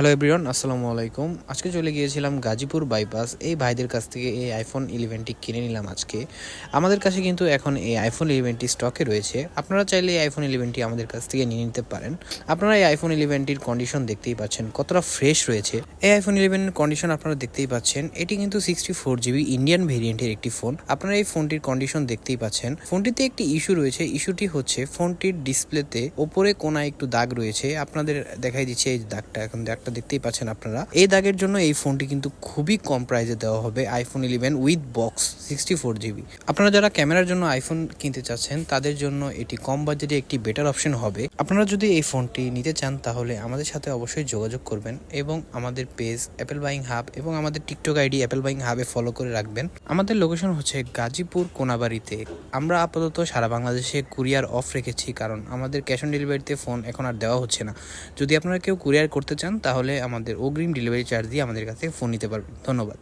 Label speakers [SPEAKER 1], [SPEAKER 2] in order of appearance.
[SPEAKER 1] Hello everyone, আসসালামু আলাইকুম। আজকে চলে গিয়েছিলাম গাজীপুর বাইপাস। এই ভাইদের কাছ থেকে এই আইফোন 11টি কিনে নিলাম আজকে। আমাদের কাছে কিন্তু এখন এই আইফোন 11টি স্টকে রয়েছে। আপনারা চাইলে এই আইফোন 11টি আমাদের কাছ থেকে নিয়ে নিতে পারেন। আপনারা এই আইফোন 11টির কন্ডিশন দেখতেই পাচ্ছেন কতটা ফ্রেশ রয়েছে। এই আইফোন 11 কন্ডিশন আপনারা দেখতেই পাচ্ছেন। এটি কিন্তু 64GB ইন্ডিয়ান ভেরিয়েন্টের একটি ফোন। আপনারা এই ফোনটির কন্ডিশন দেখতেই পাচ্ছেন। ফোনটিতে একটি ইস্যু রয়েছে। ইস্যুটি হচ্ছে ফোনটির ডিসপ্লেতে ওপরে কোনায় একটু দাগ রয়েছে। আপনাদের দেখাই দিচ্ছে এই দাগটা, এখন দাগটা দেখতেই পাচ্ছেন আপনারা। এই দাগের জন্য এই ফোনটি কিন্তু খুবই কম প্রাইসে দেওয়া হবে আইফোন 11 উইথ বক্স 64GB। আপনারা যারা ক্যামেরার জন্য আইফোন কিনতে চাচ্ছেন তাদের জন্য এটি কম বাজেটে একটি বেটার অপশন হবে। আপনারা যদি এই ফোনটি নিতে চান তাহলে আমাদের সাথে অবশ্যই যোগাযোগ করবেন এবং আমাদের পেজ অ্যাপেল বাইং হাব এবং আমাদের টিকটক আইডি অ্যাপেল বাইং হাবে ফলো করে রাখবেন। আমাদের লোকেশন হচ্ছে গাজীপুর কোনাবাড়িতে। আমরা আপাতত সারা বাংলাদেশে কুরিয়ার অফ রেখেছি, কারণ আমাদের ক্যাশ অন ডেলিভারিতে ফোন এখন আর দেওয়া হচ্ছে না। যদি আপনারা কেউ কুরিয়ার করতে চান তাহলে আমাদের অগ্রিম ডেলিভারি চার্জ দিয়ে আমাদের কাছে ফোন নিতে পারবেন। ধন্যবাদ।